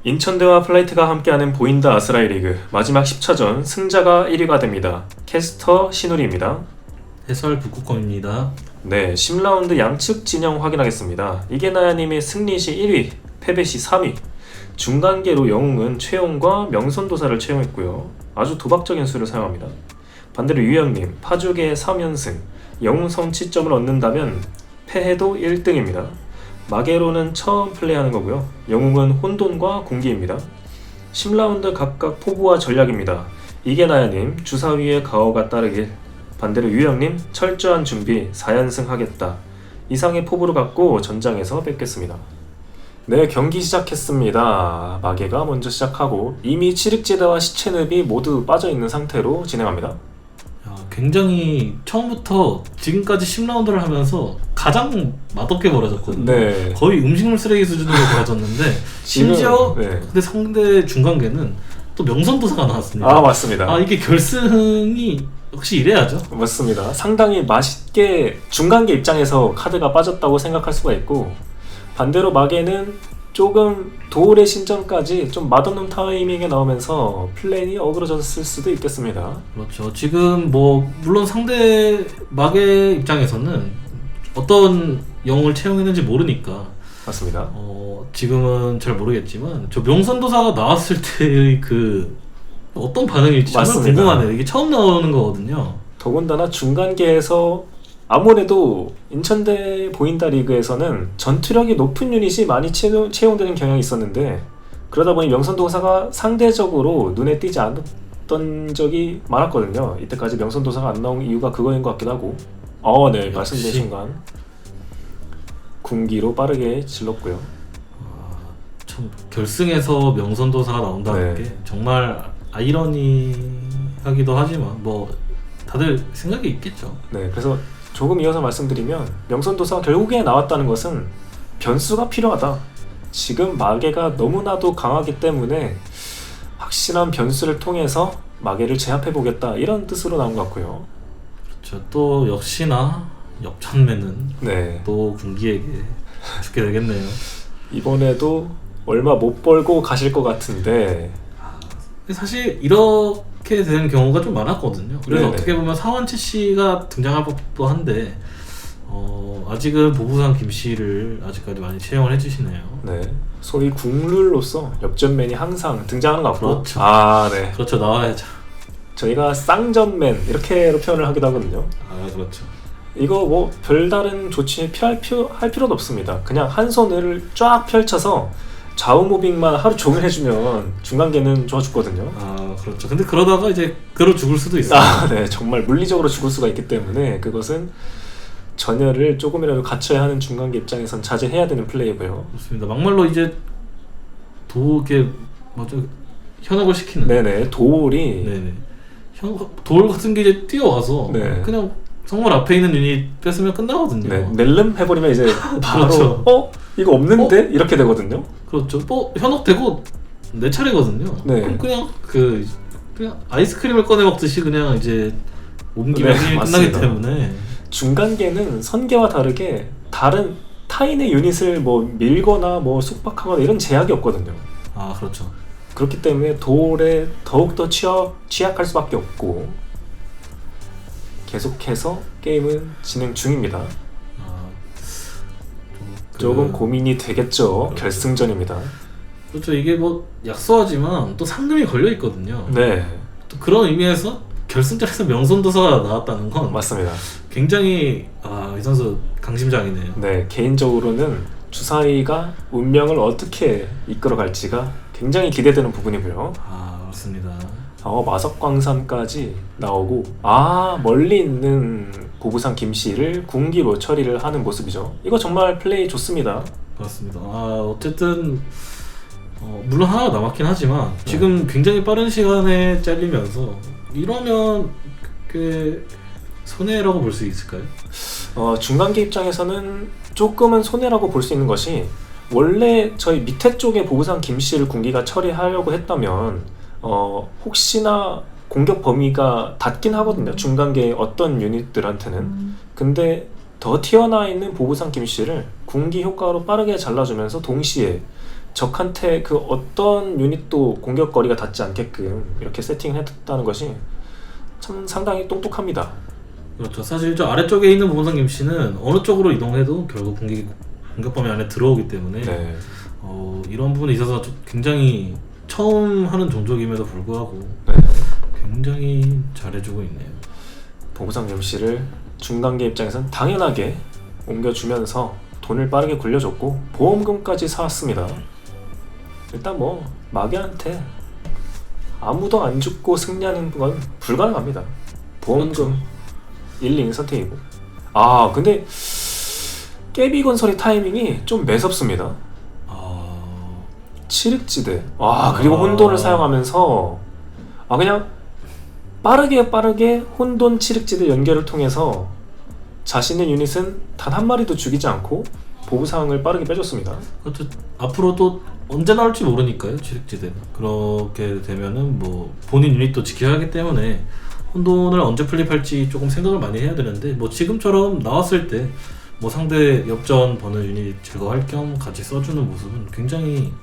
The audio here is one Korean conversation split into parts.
인천대와 플라이트가 함께하는 보인다 아스라이 리그 마지막 10차전 승자가 1위가 됩니다. 캐스터 신우리입니다. 해설 북극곰입니다. 네, 10라운드 양측 진영 확인하겠습니다. 이게나야님의 승리 시 1위, 패배 시 3위. 중간계로 영웅은 최용과 명선도사를 채용했고요. 아주 도박적인 수를 사용합니다. 반대로 유영님, 파죽의 3연승, 영웅 성취점을 얻는다면 패해도 1등입니다. 마게로는 처음 플레이하는 거고요. 영웅은 혼돈과 공기입니다. 10라운드 각각 포부와 전략입니다. 이게나야님, 주사위에 가오가 따르길. 반대로 유영님, 철저한 준비, 4연승 하겠다. 이상의 포부를 갖고 전장에서 뵙겠습니다. 네, 경기 시작했습니다. 마게가 먼저 시작하고 이미 칠흑지대와 시체늪이 모두 빠져있는 상태로 진행합니다. 굉장히 처음부터 지금까지 10라운드를 하면서 가장 맛없게 벌어졌거든요. 네. 거의 음식물 쓰레기 수준으로 벌어졌는데 심지어 네. 근데 상대 중간계는 또 명선도사가 나왔습니다. 아, 맞습니다. 이게 결승이 역시 이래야죠. 맞습니다. 상당히 맛있게 중간계 입장에서 카드가 빠졌다고 생각할 수가 있고, 반대로 마게는 조금 도울의 신전까지 좀 맛없는 타이밍에 나오면서 플랜이 어그러졌을 수도 있겠습니다. 그렇죠. 지금 물론 상대 마게 입장에서는 어떤 영웅을 채용했는지 모르니까 맞습니다. 지금은 잘 모르겠지만 저 명선도사가 나왔을 때의 그 어떤 반응일지 정말 맞습니다. 궁금하네요. 이게 처음 나오는 거거든요. 더군다나 중간계에서 아무래도 인천대 보인다 리그에서는 전투력이 높은 유닛이 많이 채용되는 경향이 있었는데, 그러다 보니 명선도사가 상대적으로 눈에 띄지 않았던 적이 많았거든요. 이때까지 명선도사가 안 나온 이유가 그거인 것 같기도 하고. 네, 말씀드린 순간 군기로 빠르게 질렀고요. 참 결승에서 명선도사가 나온다는 네. 게 정말 아이러니하기도 하지만 다들 생각이 있겠죠. 네, 그래서 조금 이어서 말씀드리면 명선도사가 결국에 나왔다는 것은 변수가 필요하다. 지금 마게가 너무나도 강하기 때문에 확실한 변수를 통해서 마게를 제압해보겠다, 이런 뜻으로 나온 것 같고요. 그렇죠. 또 역시나 역전매는 네, 또 군기에게 죽게 되겠네요. 이번에도 얼마 못 벌고 가실 것 같은데. 사실 이렇게 되는 경우가 좀 많았거든요. 그래서 네네. 어떻게 보면 사원치 씨가 등장할 법도 한데 아직은 보부상 김 씨를 아직까지 많이 채용을 해주시네요. 네, 소위 국룰로서 역전맨이 항상 등장하는 것 같고. 그렇죠. 네, 그렇죠. 나와야죠. 저희가 쌍전맨 이렇게 표현을 하기도 하거든요. 그렇죠. 이거 별다른 조치에 할 필요도 없습니다. 그냥 한 손을 쫙 펼쳐서 좌우 무빙만 하루 종일 해주면 중간계는 좋아 죽거든요. 그렇죠. 근데 그러다가 이제 그러 죽을 수도 있어요. 네, 정말 물리적으로 죽을 수가 있기 때문에 그것은 전열을 조금이라도 갖춰야 하는 중간계 입장에선 자제해야 되는 플레이고요. 그렇습니다. 막말로 이제 현혹을 시키는. 네네, 도울이. 네네. 도울 같은 게 이제 뛰어와서 네. 그냥 성물 앞에 있는 유닛 뺐으면 끝나거든요. 네, 넬름 해버리면 이제 바로 그렇죠. 이거 없는데? 이렇게 되거든요. 그렇죠. 현혹되고 내 차례거든요. 네. 그럼 그냥 아이스크림을 꺼내 먹듯이 그냥 이제 옮기면 네, 게임이 맞습니다. 끝나기 때문에. 중간계는 선계와 다르게 다른 타인의 유닛을 밀거나 속박하거나 이런 제약이 없거든요. 그렇죠. 그렇기 때문에 도울에 더욱더 취약할 수밖에 없고, 계속해서 게임은 진행 중입니다. 조금 고민이 되겠죠. 그렇죠. 결승전입니다. 그렇죠. 이게 약소하지만 또 상금이 걸려 있거든요. 네, 또 그런 의미에서 결승전에서 명선도사가 나왔다는 건 맞습니다. 굉장히 이 선수 강심장이네요. 네, 개인적으로는 주사위가 운명을 어떻게 이끌어갈지가 굉장히 기대되는 부분이고요. 맞습니다. 마석광산까지 나오고, 멀리 있는 보부상 김씨를 군기로 처리를 하는 모습이죠. 이거 정말 플레이 좋습니다. 그렇습니다. 어쨌든 물론 하나가 남았긴 하지만 지금 굉장히 빠른 시간에 잘리면서 이러면 꽤 손해라고 볼 수 있을까요? 중간계 입장에서는 조금은 손해라고 볼 수 있는 것이, 원래 저희 밑에 쪽에 보부상 김씨를 군기가 처리하려고 했다면 혹시나 공격 범위가 닿긴 하거든요, 중간계 어떤 유닛들한테는. 근데 더 튀어나와 있는 보부상 김씨를 궁기 효과로 빠르게 잘라주면서 동시에 적한테 그 어떤 유닛도 공격거리가 닿지 않게끔 이렇게 세팅을 했다는 것이 참 상당히 똑똑합니다. 그렇죠. 사실 저 아래쪽에 있는 보건상 김씨는 어느 쪽으로 이동해도 결국 공격 범위 안에 들어오기 때문에 네. 이런 부분에 있어서 좀 굉장히 처음 하는 종족임에도 불구하고 네. 굉장히 잘해주고 있네요. 보부상 김씨를 중간계 입장에서는 당연하게 옮겨주면서 돈을 빠르게 굴려줬고 보험금까지 사왔습니다. 일단 뭐 마개한테 아무도 안 죽고 승리하는 건 불가능합니다. 보험금 1, 2는 선택이고. 아 근데 깨비 건설의 타이밍이 좀 매섭습니다. 칠흑지대. 그리고 혼돈을 사용하면서 그냥 빠르게 혼돈 칠흑지대 연결을 통해서 자신의 유닛은 단 한 마리도 죽이지 않고 보부상을 빠르게 빼줬습니다. 그렇죠. 앞으로 또 언제 나올지 모르니까요. 칠흑지대는 그렇게 되면은 뭐 본인 유닛도 지켜야 하기 때문에 혼돈을 언제 플립할지 조금 생각을 많이 해야 되는데 뭐 지금처럼 나왔을 때 뭐 상대 엽전 버는 유닛 제거할 겸 같이 써주는 모습은 굉장히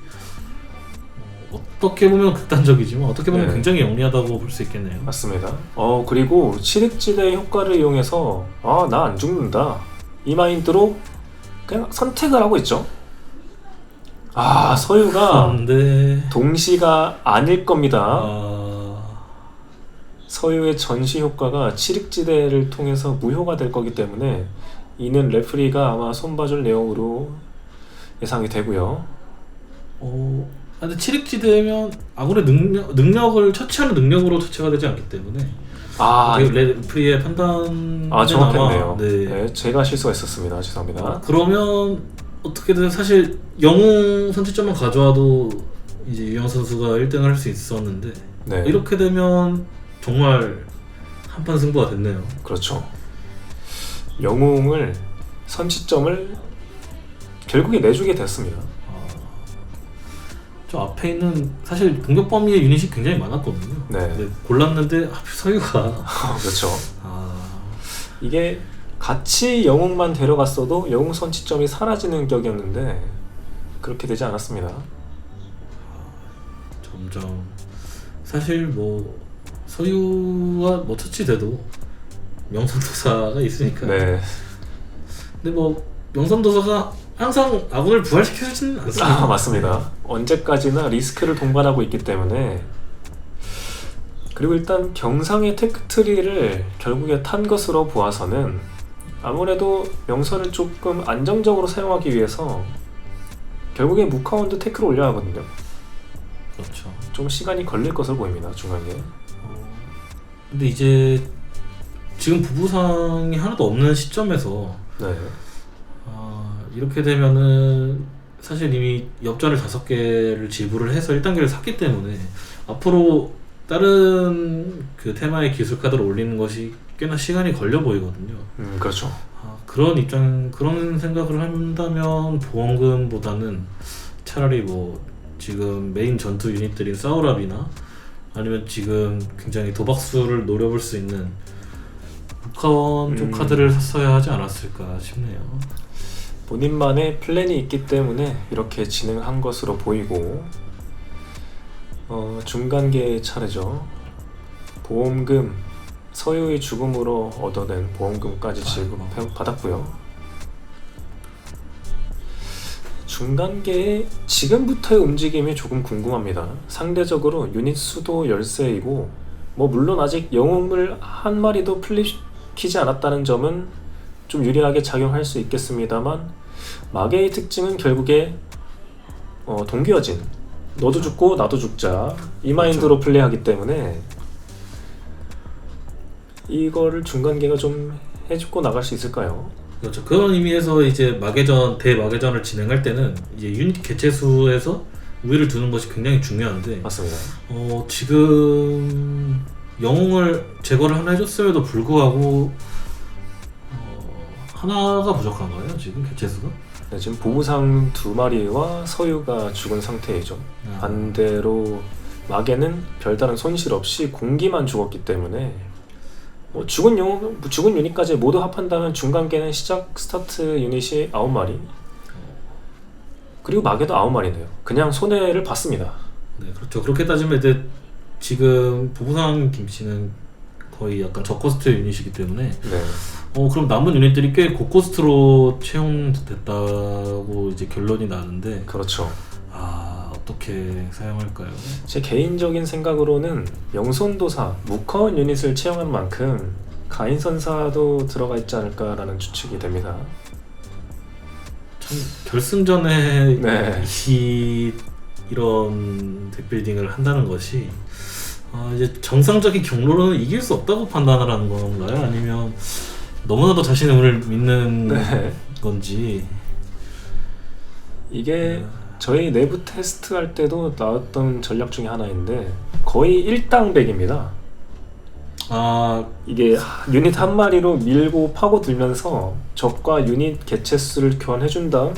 어떻게 보면 극단적이지만 어떻게 보면 네. 굉장히 영리하다고 볼 수 있겠네요. 맞습니다. 그리고 칠흑지대의 효과를 이용해서 나 안 죽는다 이 마인드로 그냥 선택을 하고 있죠. 서유가 네. 동시가 아닐 겁니다. 서유의 전시 효과가 칠흑지대를 통해서 무효가 될 거기 때문에 이는 레프리가 아마 손봐줄 내용으로 예상이 되고요. 근데 칠흑지대면 아군의 능력을 처치하는 능력으로 처치가 되지 않기 때문에 레프리의 판단 정확했네요. 네. 네, 제가 실수가 있었습니다. 죄송합니다. 그러면 어떻게든 사실 영웅 선취점만 가져와도 이제 유영 선수가 1등을 할 수 있었는데 네. 이렇게 되면 정말 한판 승부가 됐네요. 그렇죠. 영웅을 선취점을 결국에 내주게 됐습니다. 저 앞에 있는 사실 공격 범위의 유닛이 굉장히 많았거든요. 네. 근데 골랐는데 하필 서유가 그렇죠. 이게 같이 영웅만 데려갔어도 영웅 선취점이 사라지는 격이었는데 그렇게 되지 않았습니다. 점점 사실 뭐 서유가 뭐 처치돼도 명선도사가 있으니까. 네. 근데 뭐 명선도사가 항상 아군을 부활시켜주지는 않습니다. 맞습니다. 언제까지나 리스크를 동반하고 있기 때문에. 그리고 일단 경상의 테크트리를 결국에 탄 것으로 보아서는 아무래도 명선을 조금 안정적으로 사용하기 위해서 결국에 무카운드 테크를 올려야 하거든요. 그렇죠. 좀 시간이 걸릴 것으로 보입니다. 중간에. 근데 이제 지금 부부상이 하나도 없는 시점에서 네. 이렇게 되면은 사실 이미 엽전을 5개를 지불을 해서 1단계를 샀기 때문에 앞으로 다른 그 테마의 기술 카드를 올리는 것이 꽤나 시간이 걸려 보이거든요. 그렇죠. 그런 생각을 한다면 보험금보다는 차라리 뭐 지금 메인 전투 유닛들인 사우랍이나 아니면 지금 굉장히 도박수를 노려볼 수 있는 북한 쪽 카드를 샀어야 하지 않았을까 싶네요. 본인만의 플랜이 있기 때문에 이렇게 진행한 것으로 보이고 중간계의 차례죠. 보험금, 서유의 죽음으로 얻어낸 보험금까지 지급받았고요. 중간계의 지금부터의 움직임이 조금 궁금합니다. 상대적으로 유닛 수도 13이고 물론 아직 영웅을 한 마리도 플립시키지 않았다는 점은 좀 유리하게 작용할 수 있겠습니다만 마계의 특징은 결국에 동기어진 너도 죽고 나도 죽자 이 마인드로 플레이하기 때문에 이거를 중간계가 좀 해주고 나갈 수 있을까요? 그렇죠. 그런 의미에서 이제 대마계전을 진행할 때는 이제 유닛 개체수에서 우위를 두는 것이 굉장히 중요한데 맞습니다. 지금 영웅을 제거를 하나 해줬음에도 불구하고 하나가 부족한가요? 지금 개체수가? 네, 지금 보부상 2마리와 서유가 죽은 상태이죠. 반대로 마계는 별다른 손실 없이 공기만 죽었기 때문에 죽은 유닛까지 모두 합한다면 중간계는 시작 스타트 유닛이 9마리, 그리고 마개도 9마리네요. 그냥 손해를 봤습니다. 네, 그렇죠. 그렇게 따지면 이제 지금 보부상 김씨는 거의 약간 저코스트 유닛이기 때문에 네. 그럼 남은 유닛들이 꽤 고코스트로 채용됐다고 이제 결론이 나는데 그렇죠. 어떻게 사용할까요? 제 개인적인 생각으로는 명손도사, 무커운 유닛을 채용한 만큼 가인선사도 들어가 있지 않을까라는 추측이 됩니다. 참 결승전에 네. 이런 덱빌딩을 한다는 것이 이제 정상적인 경로로는 이길 수 없다고 판단을 하는 건가요? 아니면 너무나도 자신의 운을 믿는 네. 건지. 이게 저희 내부 테스트 할 때도 나왔던 전략 중에 하나인데 거의 1당백입니다. 이게 유닛 한 마리로 밀고 파고들면서 적과 유닛 개체 수를 교환해준 다음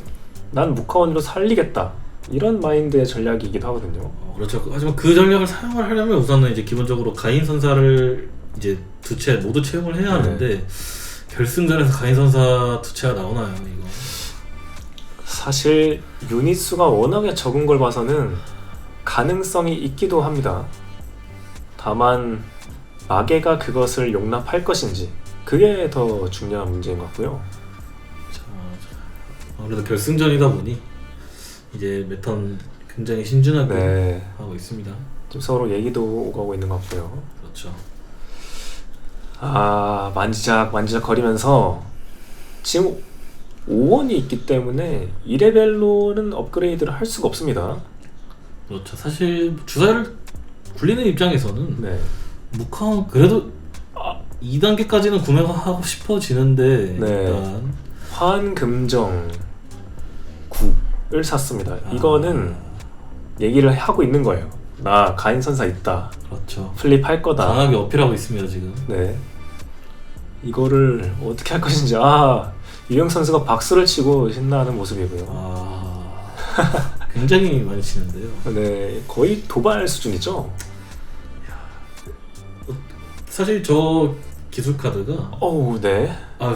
난 무카원으로 살리겠다, 이런 마인드의 전략이기도 하거든요. 그렇죠. 하지만 그 전략을 사용을 하려면 우선은 이제 기본적으로 가인 선사를 이제 두 채 모두 채용을 해야 하는데 결승전에서 가인 선사 두 채가 나오나요, 이거? 사실 유닛 수가 워낙에 적은 걸 봐서는 가능성이 있기도 합니다. 다만 마개가 그것을 용납할 것인지, 그게 더 중요한 문제인 것 같고요. 아무래도 결승전이다 보니 이제 매턴 굉장히 신중하게 네. 하고 있습니다. 좀 서로 얘기도 오가고 있는 것 같고요. 그렇죠. 만지작 거리면서 지금 5원이 있기 때문에 2레벨로는 업그레이드를 할 수가 없습니다. 그렇죠. 사실 주사를 굴리는 입장에서는 네. 무카운 그래도 2단계까지는 구매가 하고 싶어지는데 네. 일단 환금정 9을 샀습니다. 이거는 얘기를 하고 있는 거예요. 나 가인선사 있다. 그렇죠. 플립할 거다. 강하게 어필하고 있습니다 지금. 네. 이거를 어떻게 할 것인지. 유영 선수가 박수를 치고 신나하는 모습이고요. 굉장히 많이 치는데요. 네, 거의 도발 수준이죠. 사실 저 기술 카드가 네. 아휴,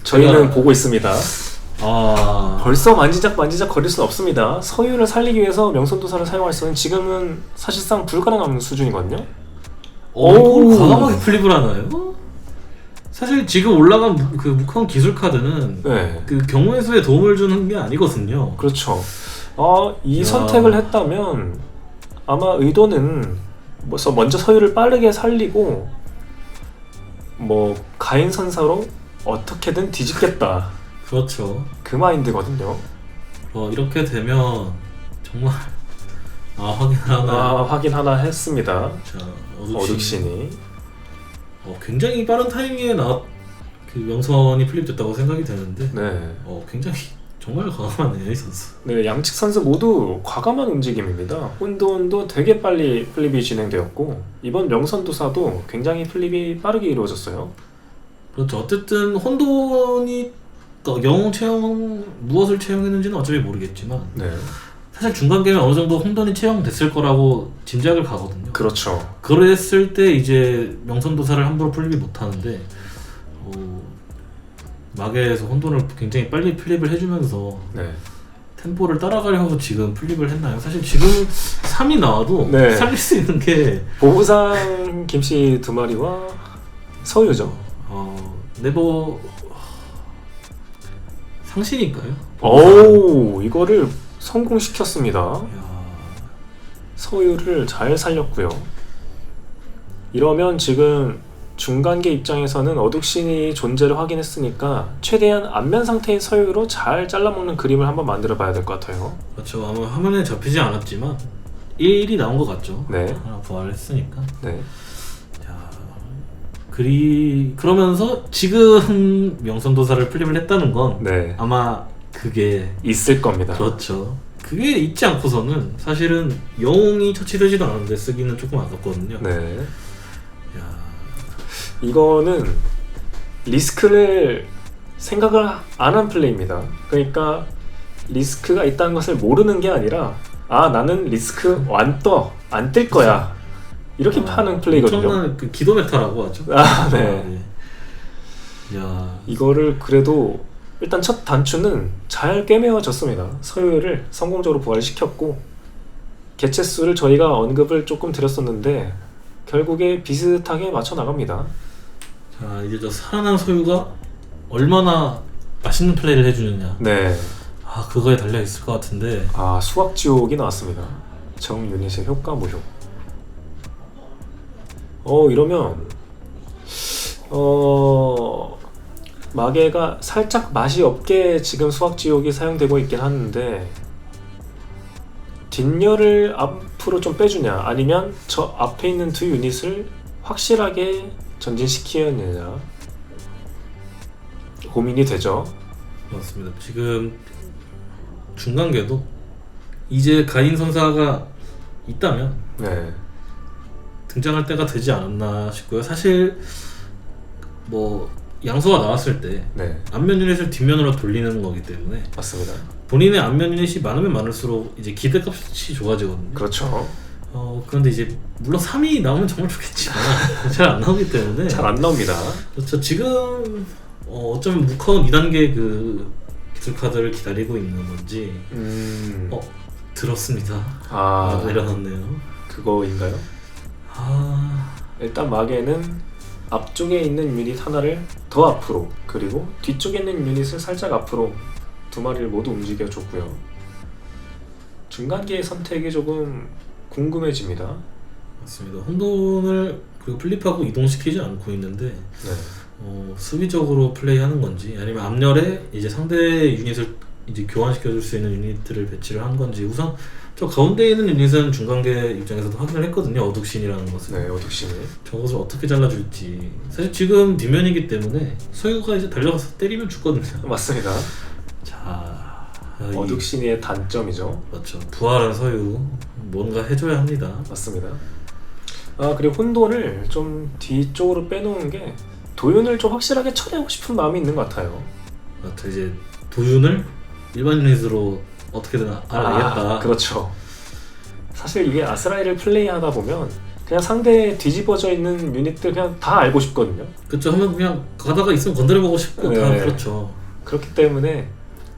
저희는 보고 있습니다. 아 벌써 만지작 거릴 수는 없습니다. 서유를 살리기 위해서 명손도사를 사용할 수는 지금은 사실상 불가능한 수준이거든요. 이걸 과감하게 플립을 하나요? 사실 지금 올라간 그 무카운 기술 카드는 네, 그 경우의 수에 도움을 주는 게 아니거든요. 그렇죠. 이 선택을 했다면 아마 의도는 먼저 서유를 빠르게 살리고 가인 선사로 어떻게든 뒤집겠다, 그렇죠. 그 마인드거든요. 이렇게 되면 정말 확인하나. 확인 하나 했습니다. 자, 어둑신이. 굉장히 빠른 타이밍에 그 명선이 플립됐다고 생각이 되는데 네. 굉장히 정말 과감하네요 이 선수. 네, 양측 선수 모두 과감한 움직임입니다. 혼돈도 되게 빨리 플립이 진행되었고 이번 명선도사도 굉장히 플립이 빠르게 이루어졌어요. 그렇죠. 어쨌든 혼돈이 영웅 채용 무엇을 채용했는지는 어차피 모르겠지만 네, 사실 중간 게임에 어느 정도 혼돈이 채용됐을 거라고 짐작을 가거든요. 그렇죠. 그랬을 때 이제 명선도사를 함부로 플립이 못하는데 마계에서 혼돈을 굉장히 빨리 플립을 해주면서 네, 템포를 따라가려고 지금 플립을 했나요? 사실 지금 3이 나와도 네. 살릴 수 있는 게 보부상 김씨 2마리와 서유죠. 상신일까요? 이거를 성공시켰습니다. 이야, 서유를 잘 살렸고요. 이러면 지금 중간계 입장에서는 어둑신이 존재를 확인했으니까 최대한 안면 상태의 서유로 잘 잘라먹는 그림을 한번 만들어 봐야 될 것 같아요. 그렇죠. 아마 화면에 잡히지 않았지만 1이 나온 것 같죠. 네. 하나 부활했으니까. 네. 그러면서 지금 명선도사를 플립을 했다는 건 네. 아마 그게 있을 겁니다. 그렇죠. 그게 있지 않고서는 사실은 영웅이 처치되지도 않았는데 쓰기는 조금 아깝거든요. 네. 야, 이거는 리스크를 생각을 안 한 플레이입니다. 그러니까 리스크가 있다는 것을 모르는 게 아니라 나는 리스크 안 뜰 거야, 이렇게 파는 플레이거든요. 엄청난 그 기도 메타라고 하죠. 네. 야, 이거를 그래도 일단 첫 단추는 잘 꿰매어졌습니다. 서유를 성공적으로 부활시켰고 개체 수를 저희가 언급을 조금 드렸었는데 결국에 비슷하게 맞춰 나갑니다. 자, 이제 저 살아난 소유가 얼마나 맛있는 플레이를 해주느냐. 네. 그거에 달려 있을 것 같은데. 수학지옥이 나왔습니다. 정 유닛의 효과 무효. 이러면 마개가 살짝 맛이 없게 지금 수학지옥이 사용되고 있긴 하는데 뒷열을 앞으로 좀 빼주냐 아니면 저 앞에 있는 두 유닛을 확실하게 전진시키느냐 고민이 되죠. 맞습니다. 지금 중간계도 이제 가인 선사가 있다면 네. 등장할 때가 되지 않았나 싶고요. 사실 뭐 양소가 나왔을 때 네. 앞면 유닛을 뒷면으로 돌리는 거기 때문에 맞습니다. 본인의 앞면 유닛이 많으면 많을수록 이제 기대값이 좋아지거든요. 그렇죠. 그런데 이제 물론 3이 나오면 정말 좋겠지만 잘 안 나오기 때문에 잘 안 나옵니다. 그렇죠. 지금 어쩌면 무카운 2단계 그 기술 카드를 기다리고 있는 건지 들었습니다. 내려놨네요. 그거인가요? 일단 마개는 앞쪽에 있는 유닛 하나를 더 앞으로 그리고 뒤쪽에 있는 유닛을 살짝 앞으로 두 마리를 모두 움직여줬고요. 중간계의 선택이 조금 궁금해집니다. 맞습니다. 혼돈을 그리고 플립하고 이동시키지 않고 있는데 네. 수비적으로 플레이하는 건지 아니면 앞열에 이제 상대 유닛을 이제 교환시켜줄 수 있는 유닛들을 배치를 한 건지 우선 저 가운데 있는 유닛은 중간계 입장에서도 확인을 했거든요. 어둑신이라는 것을. 네, 어둑신이. 저것을 어떻게 잘라줄지. 사실 지금 뒷면이기 때문에 서유가 이제 달려가서 때리면 죽거든요. 맞습니다. 자, 어둑신이의 단점이죠. 그렇죠. 부활한 서유 뭔가 해줘야 합니다. 맞습니다. 그리고 혼돈을 좀 뒤쪽으로 빼놓은 게 도윤을 좀 확실하게 처리하고 싶은 마음이 있는 것 같아요. 맞죠. 이제 도윤을 일반 유닛으로 어떻게든 알아내겠다. 그렇죠. 사실 이게 아스라엘을 플레이하다 보면 그냥 상대에 뒤집어져 있는 유닛들 그냥 다 알고 싶거든요. 그렇죠. 하면 그냥 가다가 있으면 건드려보고 싶고 네. 다 그렇죠. 그렇기 때문에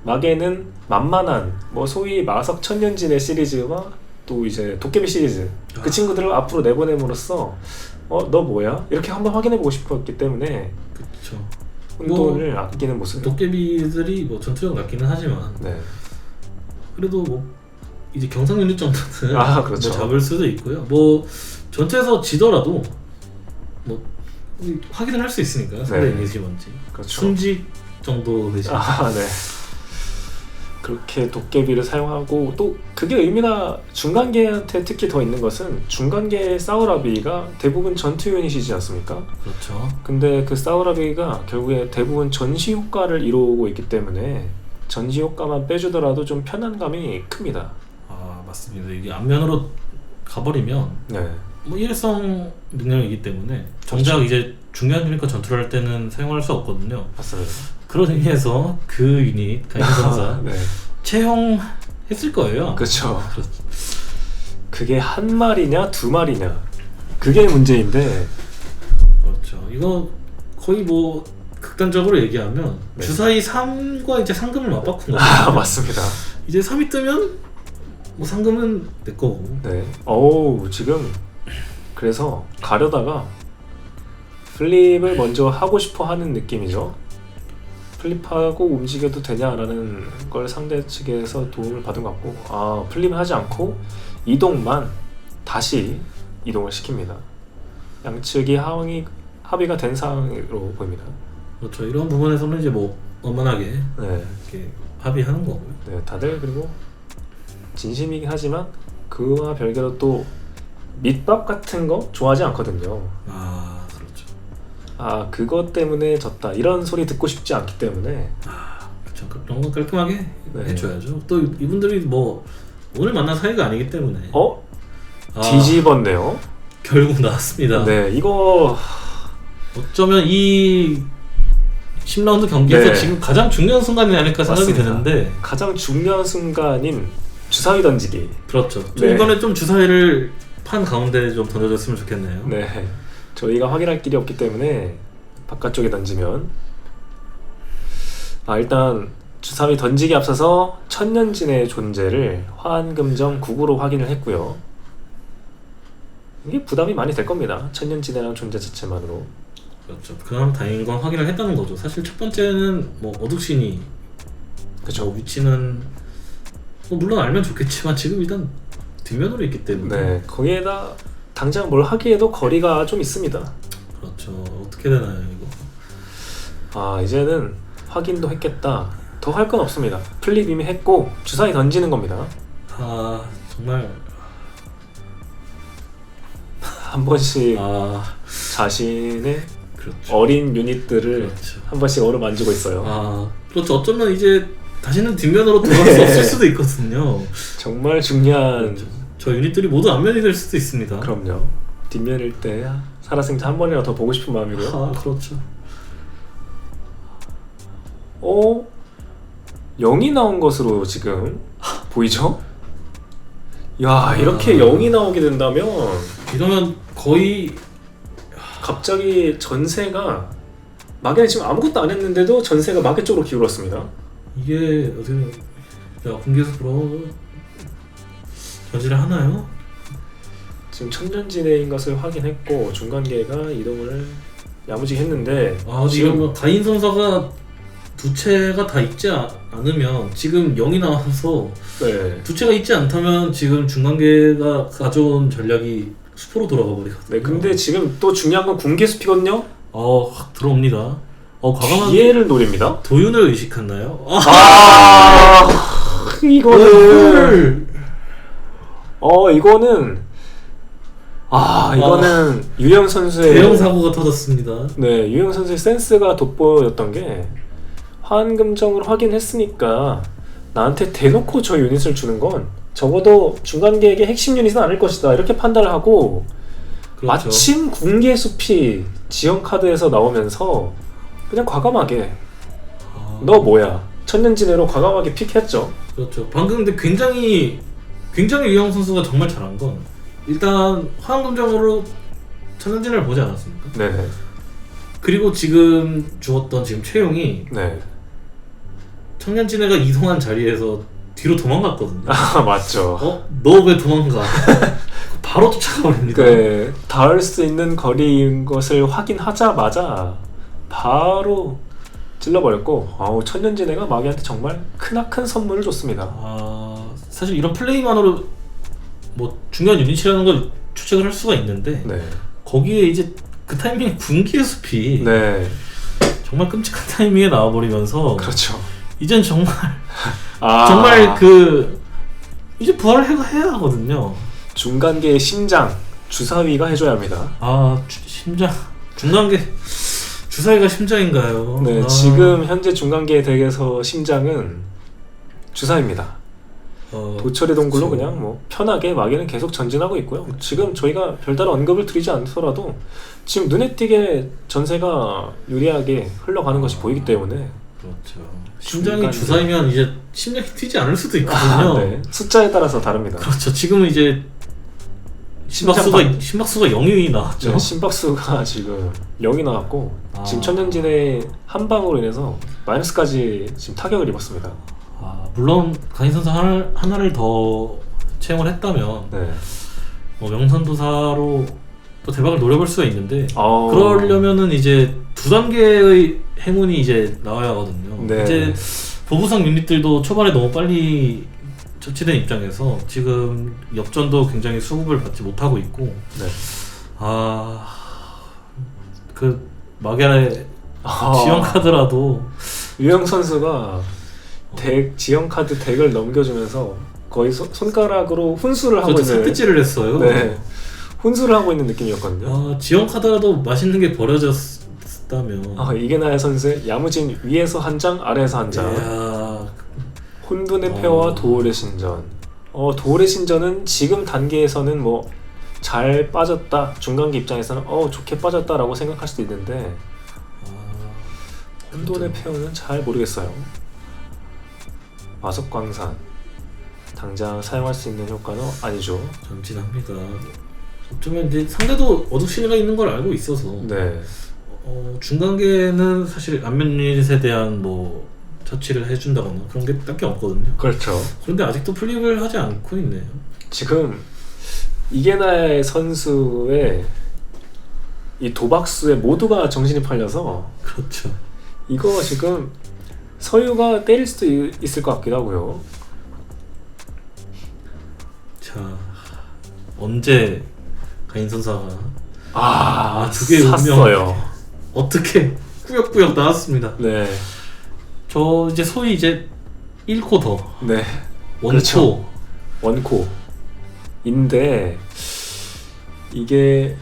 마개는 만만한 소위 마석 천년진의 시리즈와 또 이제 도깨비 시리즈 그 친구들을 앞으로 내보냄으로써 너 뭐야? 이렇게 한번 확인해보고 싶었기 때문에 그렇죠. 혼돈을 아끼는 모습. 도깨비들이 전투력 낮기는 하지만 네. 그래도 이제 경상 유닛 정도는 그렇죠. 잡을 수도 있고요. 전투에서 지더라도 확인을 할 수 있으니까요. 상대 유닛이 뭔지. 그렇죠. 순직 정도 되시죠. 네. 그렇게 도깨비를 사용하고 또 그게 의미가 중간계한테 특히 더 있는 것은 중간계의 사우라비가 대부분 전투 유닛이지 않습니까? 그렇죠. 근데 그 사우라비가 결국에 대부분 전시 효과를 이루고 있기 때문에 전시 효과만 빼주더라도 좀 편안감이 큽니다. 맞습니다. 이게 앞면으로 가버리면 네. 일회성 능력이기 때문에 정작 그렇죠. 이제 중요한 유닛과 전투를 할 때는 사용할 수 없거든요. 맞습니다. 그런 의미에서 그 유닛 가인 선사 네. 채용했을 거예요. 그렇죠. 그게 한 마리냐 두 마리냐 그게 문제인데. 그렇죠. 이거 거의 극단적으로 얘기하면 네. 주사위 3과 이제 상금을 맞바꾼 거죠. 맞습니다. 이제 3이 뜨면 상금은 내 거고. 네. 지금 그래서 가려다가 플립을 먼저 하고 싶어 하는 느낌이죠. 플립하고 움직여도 되냐라는 걸 상대 측에서 도움을 받은 것 같고 플립을 하지 않고 이동만 다시 이동을 시킵니다. 양측이 합의가 된 상황으로 보입니다. 그렇죠. 이런 부분에서는 이제 원만하게 네. 이렇게 합의하는 거고요. 네, 다들 그리고 진심이긴 하지만 그와 별개로 또 밑밥 같은 거 좋아하지 않거든요. 그렇죠. 그것 때문에 졌다 이런 소리 듣고 싶지 않기 때문에 그렇죠. 그런 건 깔끔하게 네. 해줘야죠. 또 이분들이 오늘 만난 사이가 아니기 때문에 뒤집었네요. 결국 나왔습니다. 네, 이거 어쩌면 이 10라운드 경기에서 네. 지금 가장 중요한 순간이 아닐까 생각이 맞습니다. 드는데 가장 중요한 순간인 주사위 던지기. 그렇죠. 네. 이번에 좀 주사위를 판 가운데 좀 던져줬으면 좋겠네요. 네, 저희가 확인할 길이 없기 때문에 바깥쪽에 던지면 일단 주사위 던지기 앞서서 천년진의 존재를 화한금정 9구로 확인을 했고요. 이게 부담이 많이 될 겁니다. 천년진이라는 존재 자체만으로. 그렇죠. 그나마 다행인 건 확인을 했다는 거죠. 사실 첫 번째는 뭐 어둑신이 그쵸. 위치는 뭐 물론 알면 좋겠지만 지금 일단 뒷면으로 있기 때문에 네, 거기에다 당장 뭘 하기에도 거리가 좀 있습니다. 그렇죠. 어떻게 되나요 이거? 이제는 확인도 했겠다. 더 할 건 없습니다. 플립 이미 했고 주사위 던지는 겁니다. 정말 한 번씩 자신의 그렇죠. 어린 유닛들을 그렇죠. 한 번씩 어루만지고 있어요. 그렇죠. 어쩌면 이제 다시는 뒷면으로 돌아갈 수 없을 수도 있거든요. 정말 중요한. 그렇죠. 저 유닛들이 모두 앞면이 될 수도 있습니다. 그럼요. 뒷면일 때 살아생자 한 번이라도 더 보고 싶은 마음이고요. 그렇죠. 0이 나온 것으로 지금 보이죠? 야, 이렇게 0이 나오게 된다면 이러면 거의 갑자기 전세가 마계는 지금 아무것도 안 했는데도 전세가 마계 쪽으로 기울었습니다. 이게 어떻게 공개에서 견지를 하나요? 지금 천년진해인 것을 확인했고 중간계가 이동을 야무지게 했는데 지금 뭐 다인 선서가 두 채가 다 있지 않으면 지금 0이 나와서 네. 두 채가 있지 않다면 지금 중간계가 가져온 전략이 수포로 돌아가 버리거든요. 네, 근데 지금 또 중요한 건 궁계숲이거든요. 확 들어옵니다. 과감한 기회를 노립니다. 도윤을 의식했나요? 이거는 이거는 유영 선수의 대형 사고가 터졌습니다. 네, 유영 선수의 센스가 돋보였던 게 화한금정으로 확인했으니까 나한테 대놓고 저 유닛을 주는 건 적어도 중간계획의 핵심 유닛은 아닐 것이다 이렇게 판단을 하고 그렇죠. 마침 궁계숲이 지형 카드에서 나오면서 그냥 과감하게 너 뭐야 천년진해로 과감하게 픽했죠. 그렇죠. 방금 근데 굉장히 유영 선수가 정말 잘한 건 일단 화한금정으로 천년진해를 보지 않았습니까? 네네. 그리고 지금 주었던 지금 최용이 네. 천년진해가 이동한 자리에서 뒤로 도망갔거든요. 맞죠. 너 왜 도망가? 바로 쫓아가 버립니다. 네, 닿을 수 있는 거리인 것을 확인하자마자 바로 찔러버렸고 천년진해가 마귀한테 정말 크나큰 선물을 줬습니다. 사실 이런 플레이만으로 뭐 중요한 유닛이라는 걸 추측을 할 수가 있는데 네. 거기에 이제 그 타이밍에 군기의 숲이 네. 정말 끔찍한 타이밍에 나와버리면서 그렇죠. 이젠 정말 정말 이제 부활을 해야 하거든요. 중간계의 심장 주사위가 해줘야 합니다. 심장 중간계 주사위가 심장인가요? 네, 지금 현재 중간계 덱에서 심장은 주사위입니다. 도철의 동굴로 그렇죠. 그냥 뭐 편하게 마계는 계속 전진하고 있고요. 지금 저희가 별다른 언급을 드리지 않더라도 지금 눈에 띄게 전세가 유리하게 흘러가는 것이 보이기 때문에 그렇죠. 심장이 주사위면 이제 심장이 뛰지 않을 수도 있거든요. 네. 숫자에 따라서 다릅니다. 그렇죠. 지금은 이제 심박수가 0이 나왔죠. 네, 심박수가 지금 0이 나왔고 지금 천년진의 한 방으로 인해서 마이너스까지 지금 타격을 입었습니다. 물론 간이 선수 하나를 더 채용을 했다면 네. 뭐 명선도사로 또 대박을 노려볼 수가 있는데 그러려면은 이제 두 단계의 행운이 이제 나와야 하거든요. 네. 이제 보부상 유닛들도 초반에 너무 빨리 처치된 입장에서 지금 역전도 굉장히 수급을 받지 못하고 있고 네. 그 마게라의 지형 카드라도 유영 선수가 지형 카드 덱을 넘겨주면서 거의 손가락으로 훈수를 하고 있는 삿대질을 했어요. 네, 훈수를 하고 있는 느낌이었거든요. 지형 카드라도 맛있는 게 버려졌다면 이게나야 선수의 야무진 위에서 한 장 아래에서 한 장. 혼돈의 폐와 도울의 신전. 도울의 신전은 지금 단계에서는 뭐 잘 빠졌다, 중간계 입장에서는 좋게 빠졌다라고 생각할 수도 있는데 혼돈의 폐허는 잘 모르겠어요. 마석광산 당장 사용할 수 있는 효과는 아니죠. 전진합니다. 어쩌면 이제 상대도 어둑시니가 있는 걸 알고 있어서 네. 중간계는 사실 안면 유닛에 대한 뭐 처치를 해준다거나 그런 게 딱히 없거든요. 그렇죠. 그런데 아직도 플립을 하지 않고 있네요. 지금 이게나의 선수의 이 도박수에 모두가 정신이 팔려서 그렇죠. 이거 지금 서유가 때릴 수도 있을 것 같기도 하고요. 자, 언제 가인 선사가 두 개의 샀어요. 어떻게 꾸역꾸역 나왔습니다. 네. 저 이제 소위 이제 1코 더 네. 원코 그렇죠. 원코인데 이게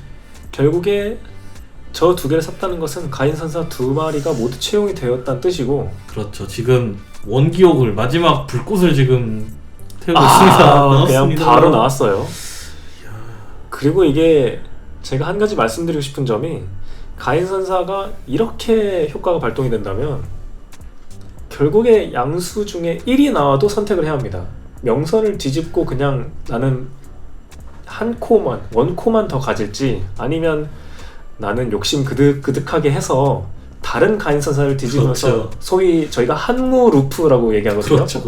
결국에 저 두 개를 샀다는 것은 가인 선사 두 마리가 모두 채용이 되었다는 뜻이고 그렇죠. 지금 원기옥을 마지막 불꽃을 지금 태우고 있습니다. 그냥 나왔습니다. 바로 나왔어요. 그리고 이게 제가 한 가지 말씀드리고 싶은 점이 가인 선사가 이렇게 효과가 발동이 된다면 결국에 양수 중에 1이 나와도 선택을 해야 합니다. 명선을 뒤집고 그냥 나는 한 코만, 원 코만 더 가질지 아니면 나는 욕심 그득그득하게 해서 다른 가인 선사를 뒤집어서 그렇죠. 소위 저희가 한무 루프라고 얘기하거든요. 그렇죠.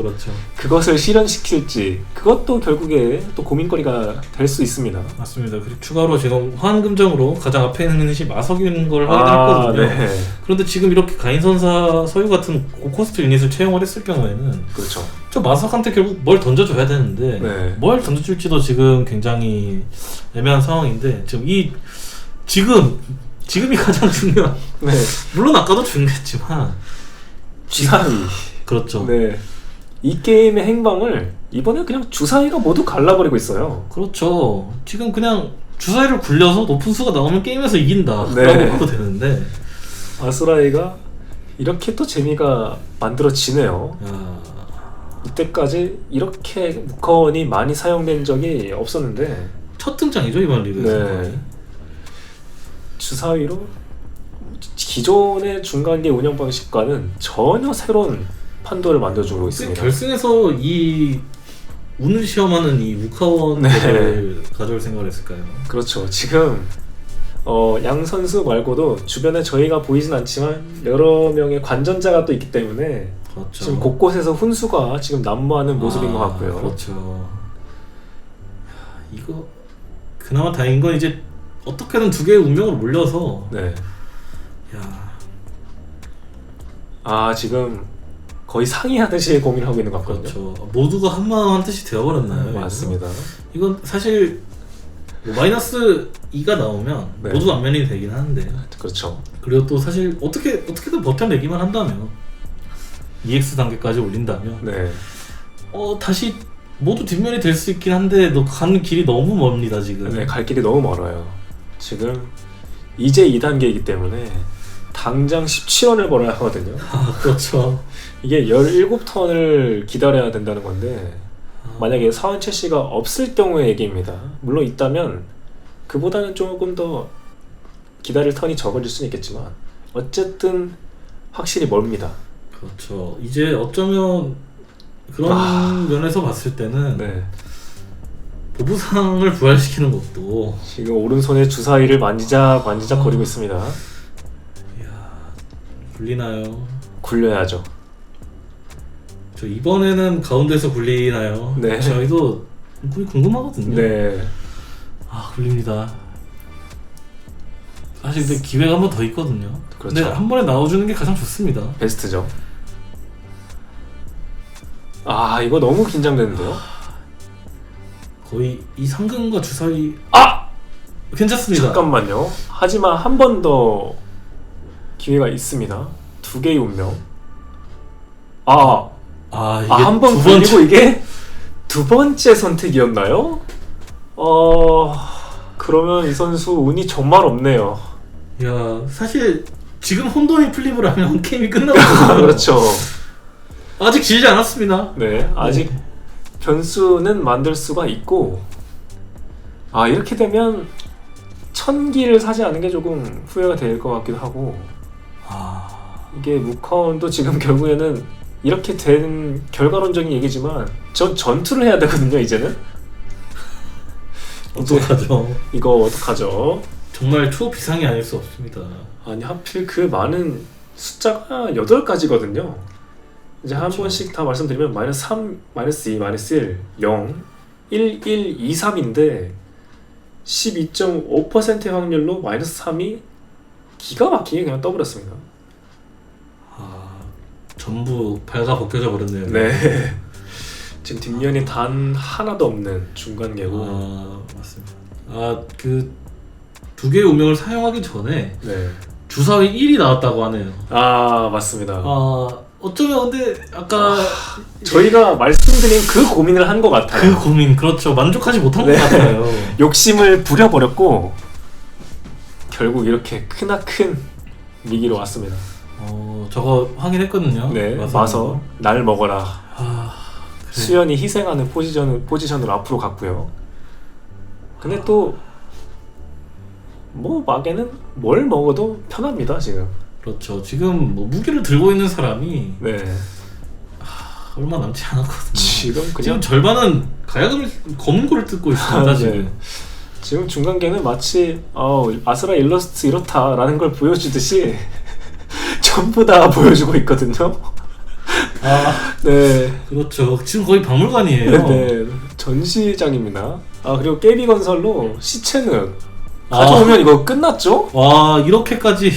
그것을 실현시킬지 그것도 결국에 또 고민거리가 될 수 있습니다. 맞습니다. 그리고 추가로 지금 화환금정으로 가장 앞에 있는 것이 마석인 걸 확인했거든요. 네. 그런데 지금 이렇게 가인 선사 서유 같은 고코스트 유닛을 채용을 했을 경우에는 그렇죠. 저 마석한테 결국 뭘 던져줘야 되는데 네. 뭘 던져줄지도 지금 굉장히 애매한 상황인데 지금이 가장 중요한. 네. 물론 아까도 중요했지만 주사위. 그렇죠. 네. 이 게임의 행방을 이번에 그냥 주사위가 모두 갈라버리고 있어요. 그렇죠. 지금 그냥 주사위를 굴려서 높은 수가 나오면 게임에서 이긴다 네. 라고 봐도 되는데 아수라이가 이렇게 또 재미가 만들어지네요. 이때까지 이렇게 무커원이 많이 사용된 적이 없었는데 첫 등장이죠 이번 리그에서. 네. 주사위로 기존의 중간계 운영 방식과는 전혀 새로운 판도를 만들어주고 있습니다. 결승에서 이 운을 시험하는 이 우카원을 가져올 생각을 했을까요? 그렇죠. 지금 양 선수 말고도 주변에 저희가 보이진 않지만 여러 명의 관전자가 또 있기 때문에 그렇죠. 지금 곳곳에서 훈수가 지금 난무하는 모습인 것 같고요. 그렇죠. 이거 그나마 다행인 건 이제 어떻게든 두 개의 운명으로 몰려서 네. 야, 지금 거의 상의하듯이 고민을 하고 있는 것 같거든요. 그렇죠. 모두가 한마음 뜻이 되어버렸나요? 맞습니다. 이건 사실 뭐 마이너스 2가 나오면 네. 모두 안면이 되긴 하는데 그렇죠. 그리고 또 사실 어떻게든 버텨내기만 한다면 EX 단계까지 올린다면 네. 다시 모두 뒷면이 될 수 있긴 한데 너 가는 길이 너무 멉니다 지금. 네, 갈 길이 너무 멀어요. 지금 이제 2단계이기 때문에 당장 17원을 벌어야 하거든요. 그렇죠. 이게 17턴을 기다려야 된다는 건데 만약에 사원채 씨가 없을 경우의 얘기입니다. 물론 있다면 그보다는 조금 더 기다릴 턴이 적어질 수는 있겠지만 어쨌든 확실히 멀습니다. 그렇죠. 이제 어쩌면 그런 면에서 봤을 때는 네. 보부상을 부활시키는 것도 지금 오른손에 주사위를 만지작 거리고 있습니다. 굴리나요? 굴려야죠. 저 이번에는 가운데서 굴리나요? 네. 저희도 거의 궁금하거든요. 네. 굴립니다. 사실 근데 기회가 한 번 더 있거든요. 그렇죠. 근데 한 번에 나와주는 게 가장 좋습니다. 베스트죠. 이거 너무 긴장되는데요? 거의 이 상금과 주사위 괜찮습니다. 잠깐만요. 하지만 한 번 더 기회가 있습니다. 두 개의 운명. 이게 한 번 두 굴리고 번째. 이게 두 번째 선택이었나요? 그러면 이 선수 운이 정말 없네요. 야, 사실 지금 혼돈이 플립을 하면 게임이 끝나거든요. 그렇죠. 아직 지지 않았습니다. 네, 아직 변수는 만들 수가 있고 이렇게 되면 1000기를 사지 않은 게 조금 후회가 될 것 같기도 하고 이게 무카운도 지금 결국에는 이렇게 된 결과론적인 얘기지만 전 전투를 해야 되거든요 이제는. 어떡하죠? 이거 어떡하죠? 정말 초비상이 아닐 수 없습니다. 아니 하필 그 많은 숫자가 8가지거든요. 이제 한 그렇죠. 번씩 다 말씀드리면 마이너스 3, 마이너스 2, 마이너스 1, 0, 1, 1, 2, 3인데 12.5%의 확률로 마이너스 3이 기가 막히게 그냥 떠버렸습니다. 전부 발가 벗겨져 버렸네요. 네. 지금 뒷면이 단 하나도 없는 중간계고. 맞습니다. 그 두 개의 운명을 사용하기 전에 네. 주사위 1이 나왔다고 하네요. 맞습니다. 어쩌면 근데 아까 저희가 말씀드린 그 고민을 한 것 같아요. 그 고민 그렇죠. 만족하지 못한 네. 것 같아요. 욕심을 부려버렸고 결국 이렇게 크나큰 위기로 왔습니다. 저거 확인했거든요. 네, 맞아요. 마서 날 먹어라. 그래. 수연이 희생하는 포지션으로 앞으로 갔고요. 근데 또 뭐 막에는 뭘 먹어도 편합니다 지금. 그렇죠. 지금 뭐 무기를 들고 있는 사람이 네. 얼마 남지 않았거든요. 지금 지금 그냥 절반은 가야금을 검은 거를 뜯고 있습니다. 지금. 지금 중간계는 마치 아스라 일러스트 이렇다라는 걸 보여주듯이 전부 다 보여주고 있거든요. 네. 그렇죠. 지금 거의 박물관이에요. 네. 전시장입니다. 그리고 깨비건설로 시체는 가져오면 이거 끝났죠? 와, 이렇게까지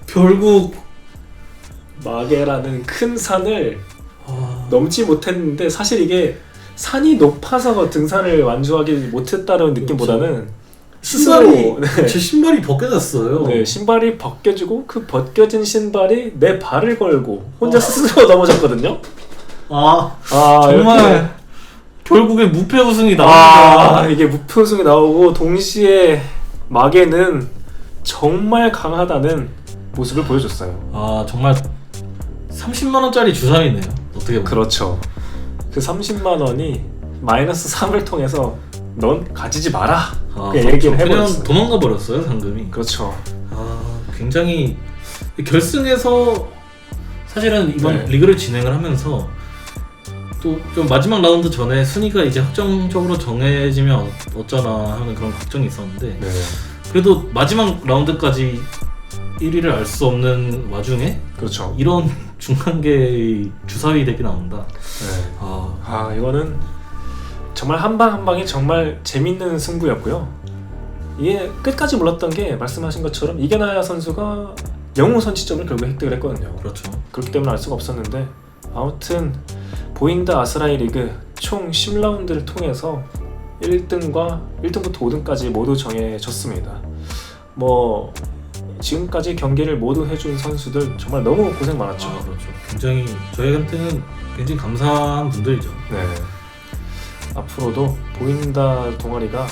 결국 마게라는 큰 산을 넘지 못했는데 사실 이게 산이 높아서 등산을 완주하기 못했다는 느낌보다는 스스로 제 신발이 벗겨졌어요. 네, 신발이 벗겨지고 그 벗겨진 신발이 내 발을 걸고 혼자 스스로 넘어졌거든요. 정말 이렇게. 결국에 무패 우승이 나옵니다. 이게 무패 우승이 나오고 동시에 마게는 정말 강하다는 모습을 보여줬어요. 정말 30만 원짜리 주사위네요. 어떻게 보면. 그렇죠. 그 30만 원이 마이너스 3을 통해서 넌 가지지 마라. 그렇죠. 얘기를 그냥 해버렸어요. 도망가 버렸어요, 상금이. 그렇죠. 굉장히 결승에서 사실은 이번 리그를 진행을 하면서 또 좀 마지막 라운드 전에 순위가 이제 확정적으로 정해지면 어쩌나 하는 그런 걱정이 있었는데 네. 그래도 마지막 라운드까지 1위를 알 수 없는 와중에 그렇죠. 이런 중간계의 주사위 덱이 나온다. 네. 이거는 정말 한 방 한 방이 정말 재밌는 승부였고요. 이게 끝까지 몰랐던 게 말씀하신 것처럼 이게나야 선수가 영웅 선취점을 결국 획득을 했거든요. 그렇죠. 그렇기 때문에 알 수가 없었는데 아무튼 보인드 아스라이 리그 총 10라운드를 통해서 1등부터 5등까지 모두 정해졌습니다. 뭐 지금까지 경기를 모두 해준 선수들 정말 너무 고생 많았죠. 그렇죠. 굉장히 저희한테는 굉장히 감사한 분들이죠. 네. 앞으로도 보인다 동아리가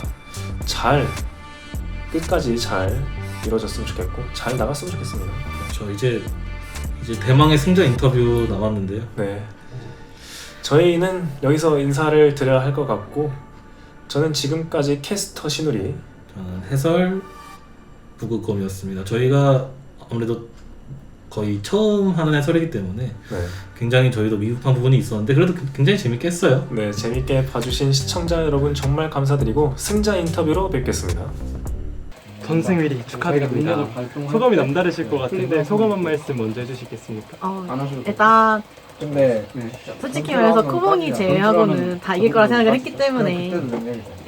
끝까지 잘 이루어졌으면 좋겠고 잘 나갔으면 좋겠습니다. 그렇죠. 이제 대망의 승자 인터뷰 남았는데요. 네. 저희는 여기서 인사를 드려야 할 것 같고 저는 지금까지 캐스터 신우리, 저는 해설 부국검이었습니다. 저희가 아무래도 거의 처음 하는 해설이기 때문에 굉장히 저희도 미흡한 부분이 있었는데 그래도 굉장히 재밌게 했어요. 네, 재밌게 봐주신 시청자 여러분 정말 감사드리고 승자 인터뷰로 뵙겠습니다. 전승일이 축하드립니다. 소감이 남다르실 것 같은데 소감 한 말씀 먼저 해주시겠습니까? 일단 솔직히 말해서 코봉이 제외하고는 다 이길 거라 생각을 했기 때문에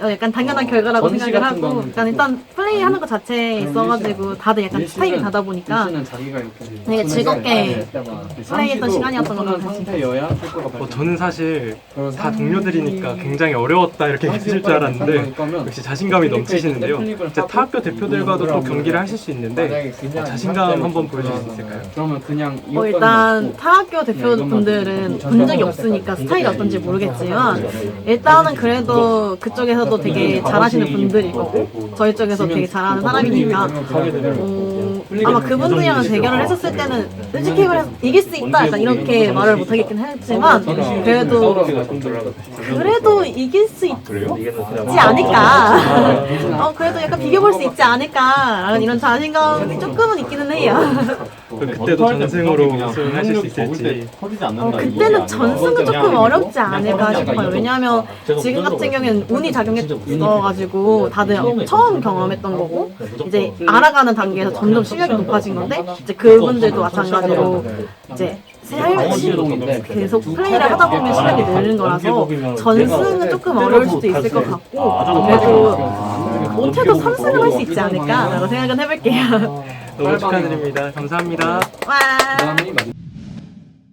약간 당연한 결과라고 생각을 하고 일단 플레이하는 것 자체에 있어가지고 다들 약간 스타일이 다다 보니까 되게 즐겁게 플레이했던 시간이었던 것 같아요. 저는 사실 다 동료들이니까 굉장히 어려웠다 이렇게 해주실 줄 알았는데 역시 자신감이 넘치시는데요. 이제 타학교 대표들과도 또 경기를 하실 수 있는데 자신감 한번 보여주실 수 있을까요? 일단 타학교 대표분들은 본 적이 없으니까 스타일이 어떤지 모르겠지만 일단은 그래도 그쪽에서도 되게 잘하시는 분들일 거고 저희 쪽에서 되게 잘하는 사람이니까 아마 그분들이랑 대결을 했었을 때는 솔직히 말해서 이길 수 있다 약간 이렇게 말을 못하겠긴 했지만 그래도 이길 수 있지 않을까 그래도 약간 비교볼 수 있지 않을까 이런 자신감이 조금은 있기는 해요. 그때도 전승으로 우승하실 수 있을지 그때는 전승은 조금 어렵지 않을까 싶어요. 왜냐하면 지금 같은 경우에는 운이 작용했어가지고 다들 처음 경험했던 거고 이제 알아가는 단계에서 점점 실력이 높아진 건데 이제 그분들도 마찬가지로 이제 계속 플레이를 하다 보면 실력이 느는 거라서 전승은 조금 어려울 수도 있을 것 같고 그래도 못해도 3승을 할 수 있지 않을까라고 생각은 해볼게요. 너무 축하드립니다. 감사합니다. 와.